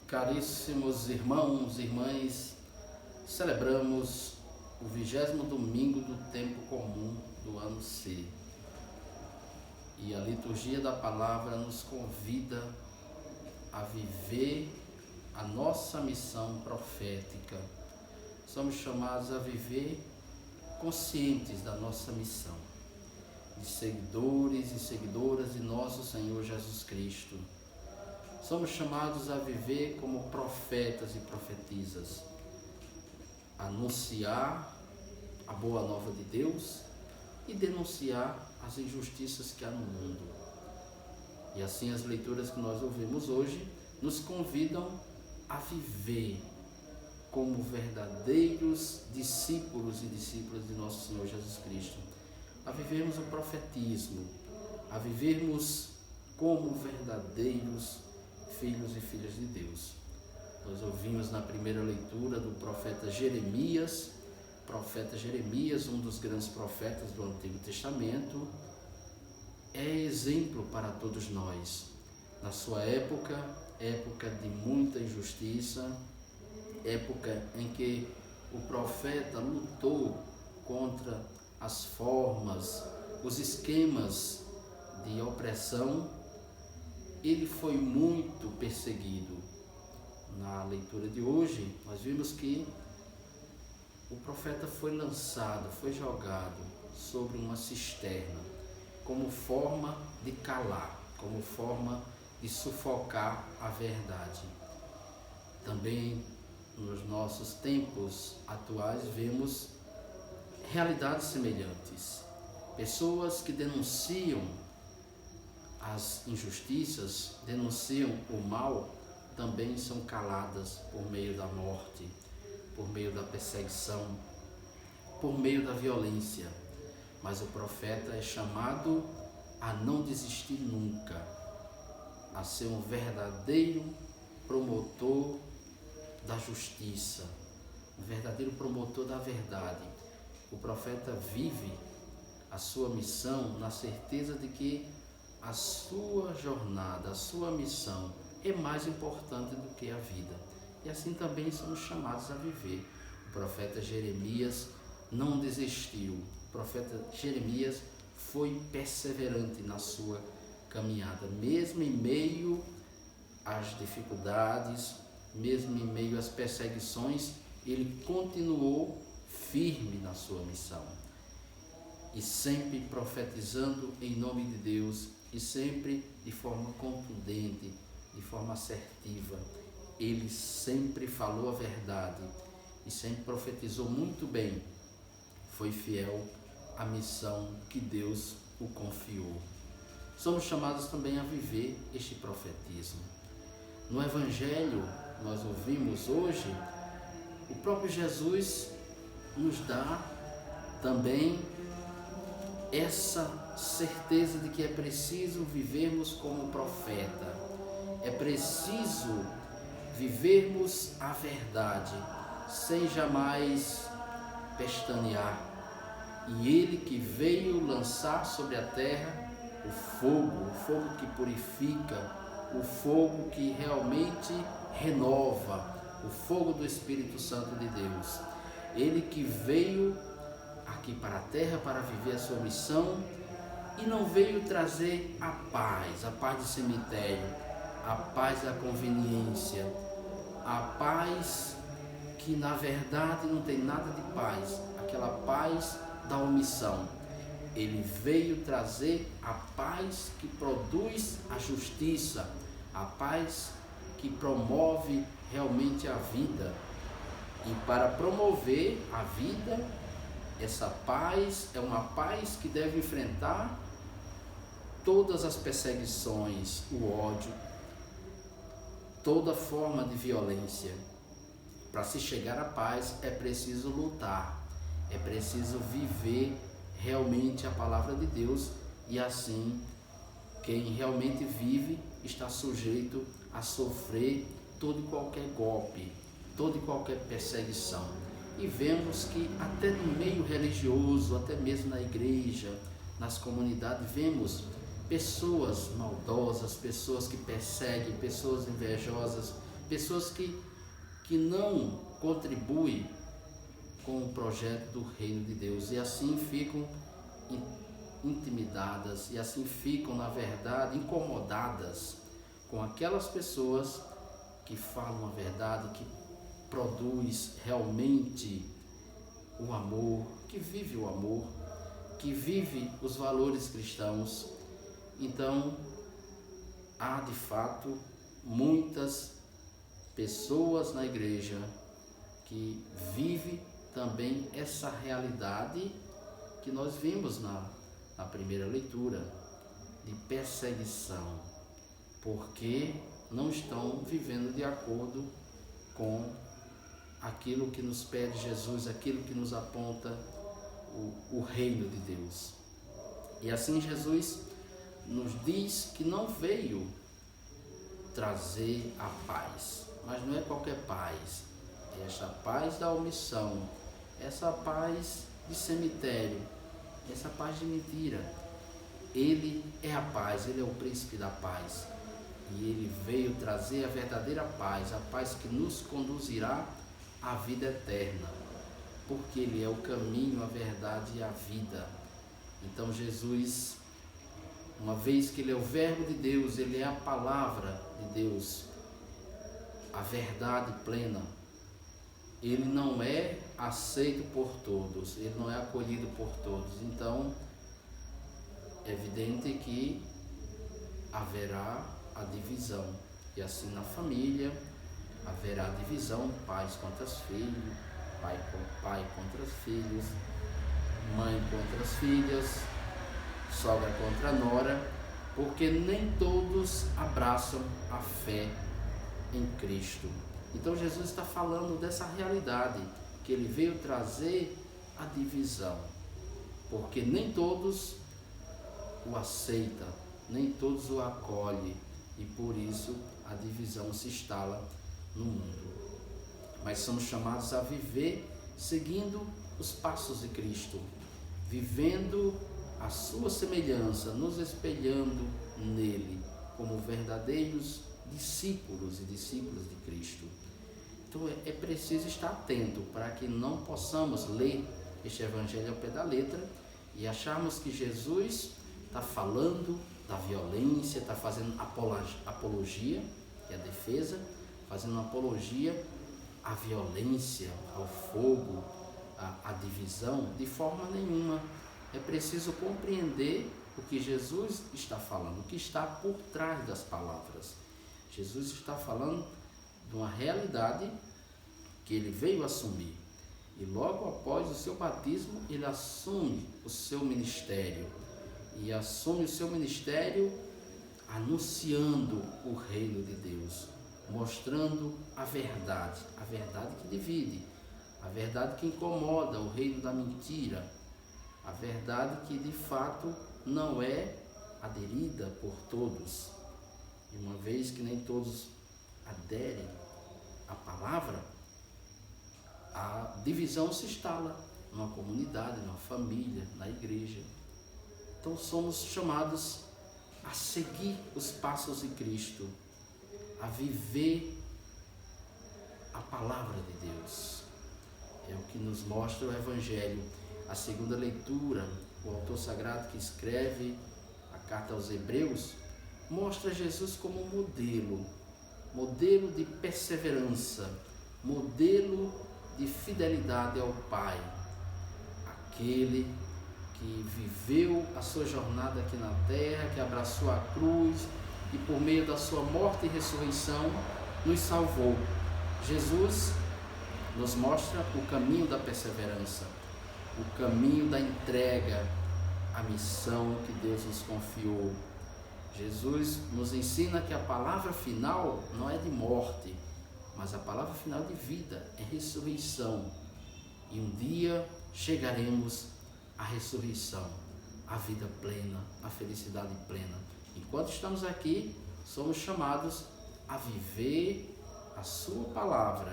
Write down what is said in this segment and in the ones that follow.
Caríssimos irmãos e irmãs, celebramos o 20º domingo do tempo comum do ano C. E a liturgia da palavra nos convida a viver a nossa missão profética. Somos chamados a viver conscientes da nossa missão, de seguidores e seguidoras de nosso Senhor Jesus Cristo. Somos chamados a viver como profetas e profetisas, anunciar a boa nova de Deus e denunciar as injustiças que há no mundo. E assim as leituras que nós ouvimos hoje nos convidam a viver como verdadeiros discípulos e discípulas de nosso Senhor Jesus Cristo, a vivermos o profetismo, a vivermos como verdadeiros filhos e filhas de Deus. Nós ouvimos na primeira leitura do profeta Jeremias, um dos grandes profetas do Antigo Testamento, é exemplo para todos nós. Na sua época de muita injustiça, época em que o profeta lutou contra as formas, os esquemas de opressão, ele foi muito perseguido. Na leitura de hoje, nós vimos que o profeta foi lançado, foi jogado sobre uma cisterna, como forma de calar, como forma de sufocar a verdade. Também nos nossos tempos atuais vemos realidades semelhantes. Pessoas que denunciam as injustiças, denunciam o mal, também são caladas por meio da morte, por meio da perseguição, por meio da violência. Mas o profeta é chamado a não desistir nunca, a ser um verdadeiro promotor da justiça, um verdadeiro promotor da verdade. O profeta vive a sua missão na certeza de que a sua jornada, a sua missão é mais importante do que a vida. E assim também somos chamados a viver. O profeta Jeremias não desistiu. O profeta Jeremias foi perseverante na sua caminhada, mesmo em meio às dificuldades, mesmo em meio às perseguições, ele continuou firme na sua missão. E sempre profetizando em nome de Deus, e sempre de forma contundente, de forma assertiva. Ele sempre falou a verdade e sempre profetizou muito bem. Foi fiel à missão que Deus o confiou. Somos chamados também a viver este profetismo. No Evangelho, nós ouvimos hoje, o próprio Jesus nos dá também essa certeza de que é preciso vivermos como profeta, é preciso vivermos a verdade, sem jamais pestanear. E ele que veio lançar sobre a terra o fogo que purifica, o fogo que realmente renova, o fogo do Espírito Santo de Deus. Ele que veio aqui para a terra para viver a sua missão e não veio trazer a paz de cemitério, a paz da conveniência, a paz que na verdade não tem nada de paz, aquela paz da omissão. Ele veio trazer a paz que produz a justiça, a paz que promove realmente a vida. E para promover a vida, essa paz é uma paz que deve enfrentar todas as perseguições, o ódio, toda forma de violência. Para se chegar à paz é preciso lutar, é preciso viver realmente a palavra de Deus, e assim quem realmente vive está sujeito a sofrer todo e qualquer golpe, toda e qualquer perseguição. E vemos que até no meio religioso, até mesmo na igreja, nas comunidades, vemos pessoas maldosas, pessoas que perseguem, pessoas invejosas, pessoas que não contribuem com o projeto do reino de Deus e assim ficam intimidadas e assim ficam, na verdade, incomodadas com aquelas pessoas que falam a verdade, que produz realmente o amor, que vive o amor, que vive os valores cristãos. Então, há de fato muitas pessoas na igreja que vivem também essa realidade que nós vimos na primeira leitura, de perseguição, porque não estão vivendo de acordo com aquilo que nos pede Jesus, aquilo que nos aponta o reino de Deus. E assim Jesus nos diz que não veio trazer a paz, mas não é qualquer paz, é essa paz da omissão, essa paz de cemitério, essa paz de mentira. Ele é a paz, ele é o príncipe da paz. E ele veio trazer a verdadeira paz, a paz que nos conduzirá à vida eterna, porque ele é o caminho, a verdade e a vida. Então Jesus, uma vez que ele é o verbo de Deus, ele é a palavra de Deus, a verdade plena, ele não é aceito por todos, ele não é acolhido por todos. Então, é evidente que haverá a divisão, e assim na família haverá divisão, pais contra os filhos, pai contra os filhos, mãe contra as filhas, sogra contra a nora, porque nem todos abraçam a fé em Cristo. Então Jesus está falando dessa realidade, que ele veio trazer a divisão, porque nem todos o aceitam, nem todos o acolhem, e por isso a divisão se instala no mundo. Mas somos chamados a viver seguindo os passos de Cristo, vivendo a sua semelhança, nos espelhando nele, como verdadeiros discípulos e discípulos de Cristo. Então é preciso estar atento para que não possamos ler este evangelho ao pé da letra e acharmos que Jesus está falando da violência, está fazendo apologia, que é a defesa, fazendo apologia à violência, ao fogo, à divisão, de forma nenhuma. É preciso compreender o que Jesus está falando, o que está por trás das palavras. Jesus está falando de uma realidade que ele veio assumir. E logo após o seu batismo, ele assume o seu ministério. E assume o seu ministério anunciando o reino de Deus, mostrando a verdade que divide, a verdade que incomoda, o reino da mentira, a verdade que de fato não é aderida por todos. E uma vez que nem todos aderem à palavra, a divisão se instala numa comunidade, numa família, na igreja. Então somos chamados a seguir os passos de Cristo, a viver a palavra de Deus. É o que nos mostra o Evangelho. A segunda leitura, o autor sagrado que escreve a carta aos Hebreus, mostra Jesus como modelo de perseverança, modelo de fidelidade ao Pai, aquele que viveu a sua jornada aqui na terra, que abraçou a cruz e por meio da sua morte e ressurreição nos salvou. Jesus nos mostra o caminho da perseverança, o caminho da entrega à missão que Deus nos confiou. Jesus nos ensina que a palavra final não é de morte, mas a palavra final de vida, é ressurreição. E um dia chegaremos à ressurreição, à vida plena, à felicidade plena. Enquanto estamos aqui, somos chamados a viver a sua palavra,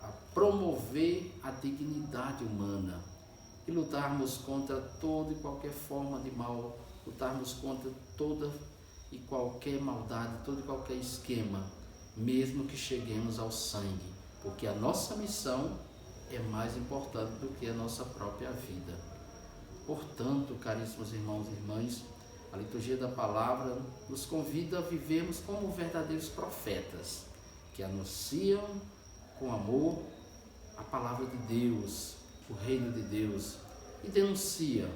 a promover a dignidade humana e lutarmos contra toda e qualquer forma de mal, lutarmos contra toda e qualquer maldade, todo e qualquer esquema mesmo que cheguemos ao sangue, porque a nossa missão é mais importante do que a nossa própria vida. Portanto, caríssimos irmãos e irmãs, a liturgia da palavra nos convida a vivermos como verdadeiros profetas, que anunciam com amor a palavra de Deus, o reino de Deus, e denuncia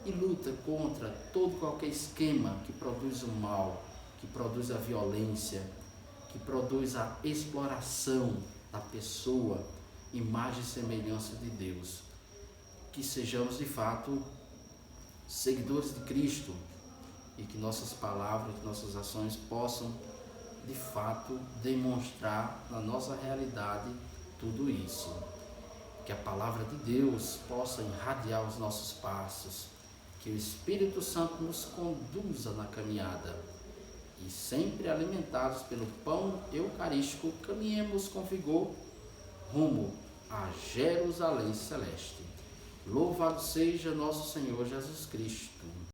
e luta contra todo qualquer esquema que produz o mal, que produz a violência, que produz a exploração da pessoa, imagem e semelhança de Deus. Que sejamos de fato seguidores de Cristo e que nossas palavras, que nossas ações possam de fato demonstrar na nossa realidade tudo isso. Que a palavra de Deus possa irradiar os nossos passos, que o Espírito Santo nos conduza na caminhada e sempre alimentados pelo pão eucarístico, caminhemos com vigor rumo a Jerusalém Celeste. Louvado seja nosso Senhor Jesus Cristo.